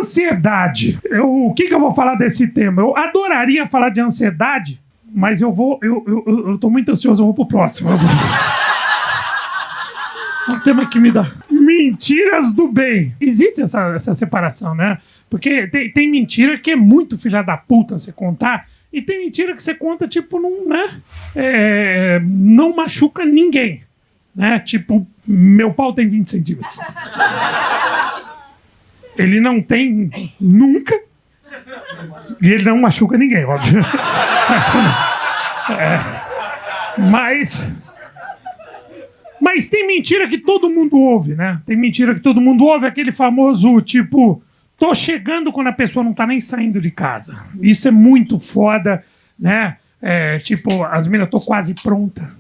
Ansiedade. O que eu vou falar desse tema? Eu adoraria falar de ansiedade, mas eu tô muito ansioso, eu vou pro próximo. É um tema que me dá. Mentiras do bem. Existe essa separação, né? Porque tem mentira que é muito filha da puta você contar, e tem mentira que você conta, tipo, não machuca ninguém. Né? Tipo, meu pau tem 20 centímetros. Ele não tem nunca. E ele não machuca ninguém, óbvio. Mas tem mentira que todo mundo ouve, né? Tem mentira que todo mundo ouve, aquele famoso, tipo, tô chegando quando a pessoa não tá nem saindo de casa. Isso é muito foda, né? Tipo, as meninas, tô quase pronta.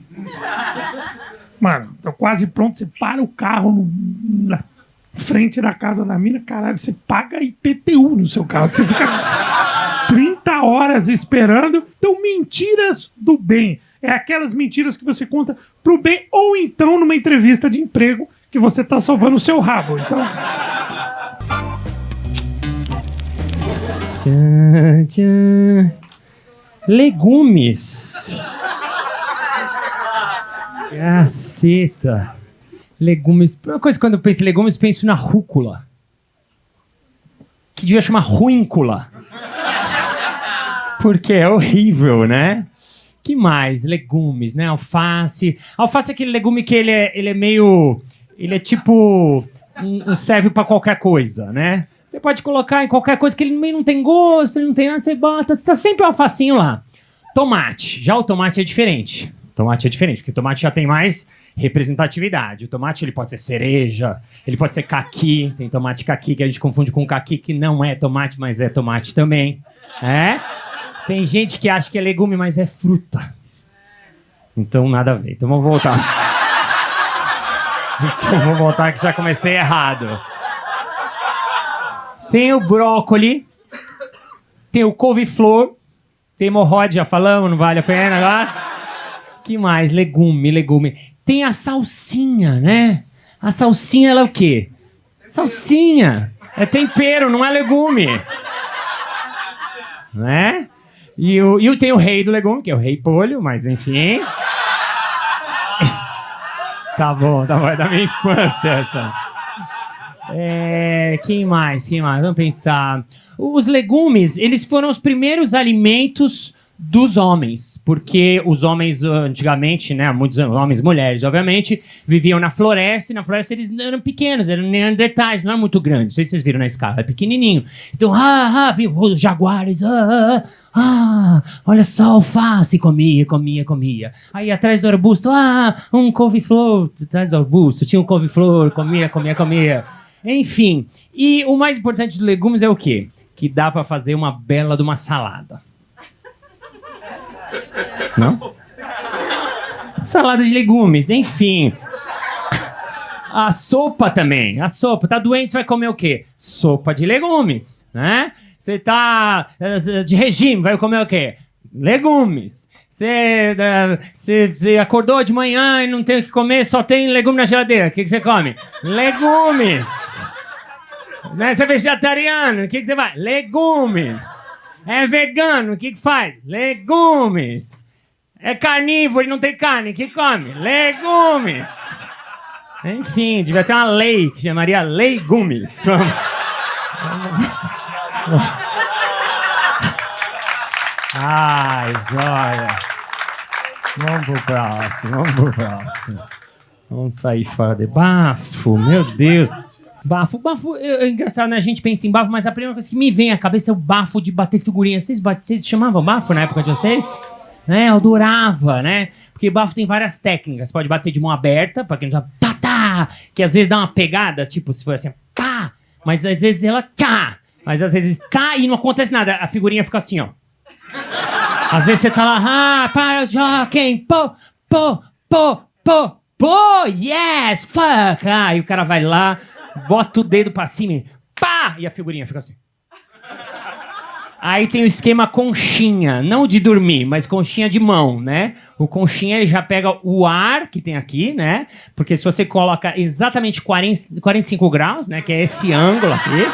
Mano, tô quase pronto, você para o carro na frente da casa da mina, caralho, você paga IPTU no seu carro, você fica 30 horas esperando. Então, mentiras do bem. É aquelas mentiras que você conta pro bem, ou então numa entrevista de emprego que você tá salvando o seu rabo. Então... Tchan, tchan. Legumes. Caceta. Legumes. Uma coisa, quando eu penso em legumes, penso na rúcula. Que devia chamar ruíncula. Porque é horrível, né? Que mais? Legumes, né? Alface. Alface é aquele legume que ele é meio... Ele é tipo... serve pra qualquer coisa, né? Você pode colocar em qualquer coisa que ele meio não tem gosto, ele não tem nada, você bota... Tá sempre um alfacinho lá. Tomate. Já o tomate é diferente. Tomate é diferente, porque o tomate já tem mais representatividade. O tomate, ele pode ser cereja, ele pode ser caqui. Tem tomate caqui que a gente confunde com caqui, que não é tomate, mas é tomate também. Tem gente que acha que é legume, mas é fruta. Então, nada a ver. Então, vamos voltar. Que já comecei errado. Tem o brócoli. Tem o couve-flor. Tem hemorroide, já falamos, não vale a pena agora. Que mais? Legume. Tem a salsinha, né? A salsinha, ela é o quê? Salsinha. É tempero, não é legume. Né? E tem o rei do legume, que é o rei polho, mas enfim. Tá bom, é da minha infância essa. Quem mais? Vamos pensar. Os legumes, eles foram os primeiros alimentos dos homens, porque os homens antigamente, né, muitos homens e mulheres, obviamente, viviam na floresta, e na floresta eles eram pequenos, eram neandertais, não eram muito grandes, não sei se vocês viram na escala, é pequenininho. Então, viu os jaguares, olha só, alface, comia. Aí atrás do arbusto, um couve-flor, atrás do arbusto, tinha um couve-flor, comia. Enfim, e o mais importante dos legumes é o quê? Que dá pra fazer uma bela de uma salada. Não? Salada de legumes, enfim. A sopa também. A sopa. Tá doente, você vai comer o quê? Sopa de legumes, né? Você tá de regime, vai comer o quê? Legumes. Você acordou de manhã e não tem o que comer, só tem legume na geladeira. O que você come? Legumes. Né? Você é vegetariano, o que você vai? Legumes. É vegano, o que faz? Legumes. É carnívoro e não tem carne, o que come? Legumes. Enfim, devia ter uma lei que chamaria legumes. Ai, joia. Vamos pro próximo. Vamos sair fora de bafo, meu Deus. Bafo, é engraçado, né? A gente pensa em bafo, mas a primeira coisa que me vem à cabeça é o bafo de bater figurinha. Vocês chamavam bafo na época de vocês? Né? Eu adorava, né? Porque bafo tem várias técnicas. Você pode bater de mão aberta, pra quem não sabe, tá, que às vezes dá uma pegada, tipo, se for assim, pá, mas às vezes ela, tchá, mas às vezes tá e não acontece nada. A figurinha fica assim, ó. Às vezes você tá lá, para, joquem, yes, fuck. E o cara vai lá, bota o dedo pra cima e pá! E a figurinha fica assim. Aí tem o esquema conchinha, não de dormir, mas conchinha de mão, né? O conchinha, ele já pega o ar que tem aqui, né? Porque se você coloca exatamente 45 graus, né? Que é esse ângulo aqui.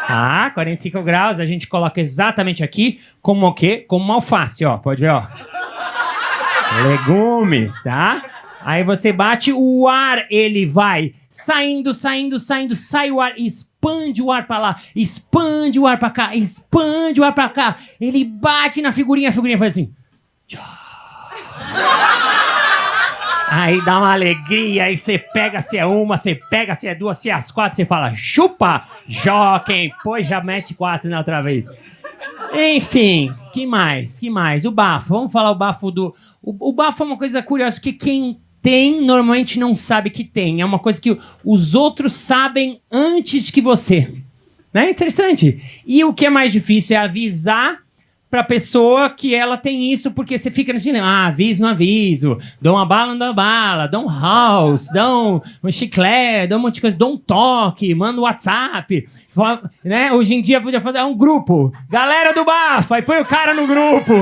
Ah, 45 graus, a gente coloca exatamente aqui, como o quê? Como uma alface, ó, pode ver, ó. Legumes, tá? Aí você bate, o ar, ele vai saindo, sai o ar, expande o ar pra lá, expande o ar pra cá, expande o ar pra cá. Ele bate na figurinha, a figurinha faz assim. Aí dá uma alegria, aí você pega se é uma, você pega se é duas, se é as quatro, você fala, chupa, joquem, pois já mete 4 na outra vez. Enfim, que mais? O bafo, vamos falar o bafo do... O bafo é uma coisa curiosa, que quem tem, normalmente não sabe que tem. É uma coisa que os outros sabem antes que você. Né? Interessante. E o que é mais difícil é avisar pra pessoa que ela tem isso, porque você fica no cinema, aviso, não aviso, dou uma bala, não dou bala, dou um house, dou um chiclete, dou um monte de coisa, dou um toque, mando um WhatsApp, né? Hoje em dia podia fazer um grupo, galera do bafo, aí põe o cara no grupo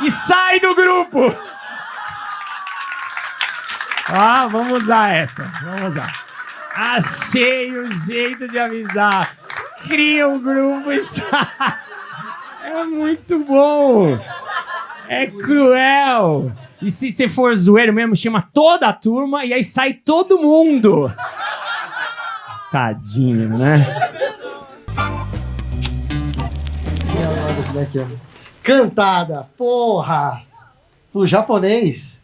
e sai do grupo. Vamos usar essa, vamos usar. Achei o jeito de avisar. Cria um grupo e sai. É muito bom. É cruel. E se você for zoeiro mesmo, chama toda a turma e aí sai todo mundo. Tadinho, né? Esse daqui, ó. Cantada, porra! Pro japonês.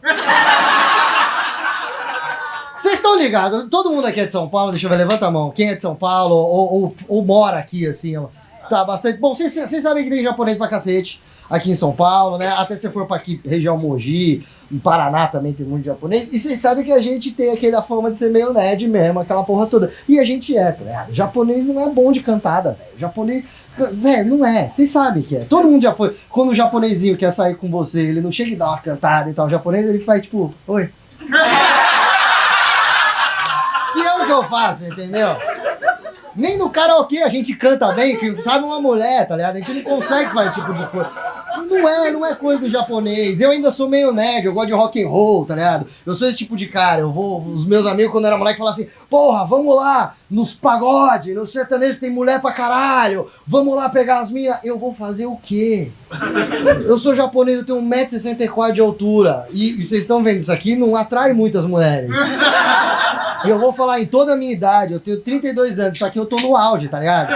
Vocês estão ligados? Todo mundo aqui é de São Paulo, deixa eu ver, levanta a mão. Quem é de São Paulo ou mora aqui, assim, ó. Tá bastante. Bom, vocês sabem que tem japonês pra cacete aqui em São Paulo, né? Até se for pra aqui, região Mogi, em Paraná também tem muito japonês. E vocês sabem que a gente tem aquela fama de ser meio nerd mesmo, aquela porra toda. E a gente tá ligado? Japonês não é bom de cantada, velho. Japonês, velho, não é. Vocês sabem que é. Todo mundo já foi. Quando o japonesinho quer sair com você, ele não chega e dá uma cantada e tal. O japonês, ele faz tipo, oi. Que é o que eu faço, entendeu? Nem no karaokê a gente canta bem, que sabe uma mulher, tá ligado? A gente não consegue fazer esse tipo de coisa. Não é coisa do japonês. Eu ainda sou meio nerd, eu gosto de rock and roll, tá ligado? Eu sou esse tipo de cara. Os meus amigos, quando eu era moleque, falavam assim, porra, vamos lá nos pagode, no sertanejo tem mulher pra caralho, vamos lá pegar as minas. Eu vou fazer o quê? Eu sou japonês, eu tenho 1,64 m de altura. E vocês estão vendo, isso aqui não atrai muitas mulheres. E eu vou falar em toda a minha idade, eu tenho 32 anos, isso aqui eu tô no auge, tá ligado?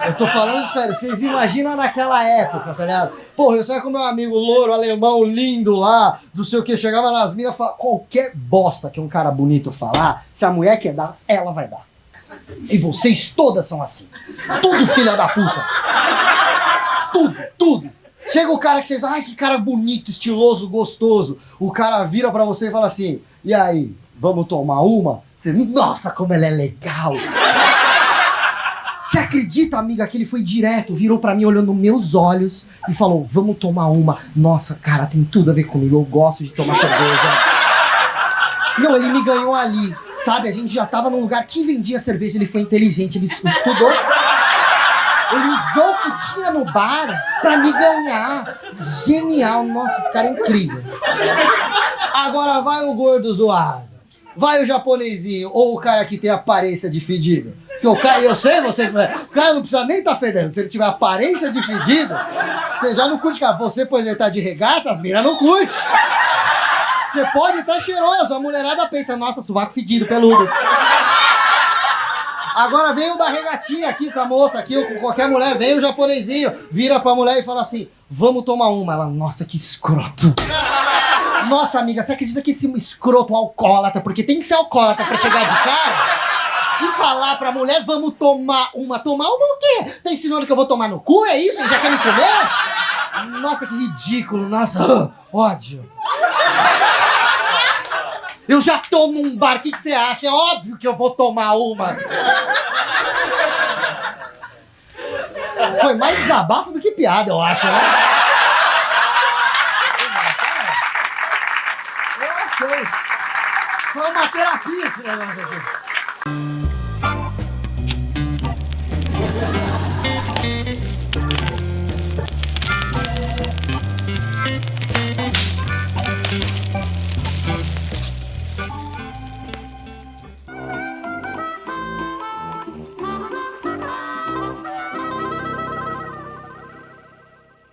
Eu tô falando sério, vocês imaginam naquela época, tá ligado? Porra, eu saio com meu amigo louro, alemão, lindo lá, não sei o que, chegava nas minas e falava, qualquer bosta que um cara bonito falar, se a mulher quer dar, ela vai dar. E vocês todas são assim. Tudo filha da puta. Tudo. Chega o cara que vocês, ai que cara bonito, estiloso, gostoso. O cara vira pra você e fala assim, e aí, vamos tomar uma? Você, nossa, como ela é legal. Você acredita, amiga, que ele foi direto, virou pra mim olhando nos meus olhos e falou, vamos tomar uma. Nossa, cara, tem tudo a ver comigo, eu gosto de tomar cerveja. Não, ele me ganhou ali, sabe? A gente já tava num lugar que vendia cerveja, ele foi inteligente, ele estudou. Ele usou o que tinha no bar pra me ganhar. Genial, nossa, esse cara é incrível. Agora vai o gordo zoado, vai o japonesinho ou o cara que tem aparência de fedido. Que o cara, eu sei vocês, mulher, o cara não precisa nem estar fedendo. Se ele tiver aparência de fedido, você já não curte, cara. Você, por exemplo, tá de regata, as minas não curte. Você pode estar cheiroso, a mulherada pensa, nossa, sovaco fedido, peludo. Agora vem o da regatinha aqui com a moça, aqui, ou com qualquer mulher, vem o japonesinho, vira pra mulher e fala assim, vamos tomar uma. Ela, nossa, que escroto. Nossa, amiga, você acredita que esse escroto alcoólatra, porque tem que ser alcoólatra pra chegar de cara, e falar pra mulher, vamos tomar uma o quê? Tá ensinando que eu vou tomar no cu, é isso? Ele já quer me comer? Nossa, que ridículo, nossa, ódio. Eu já tô num bar, o que você acha? É óbvio que eu vou tomar uma. Foi mais desabafo do que piada, eu acho, né? Eu achei. Foi uma terapia esse negócio aqui.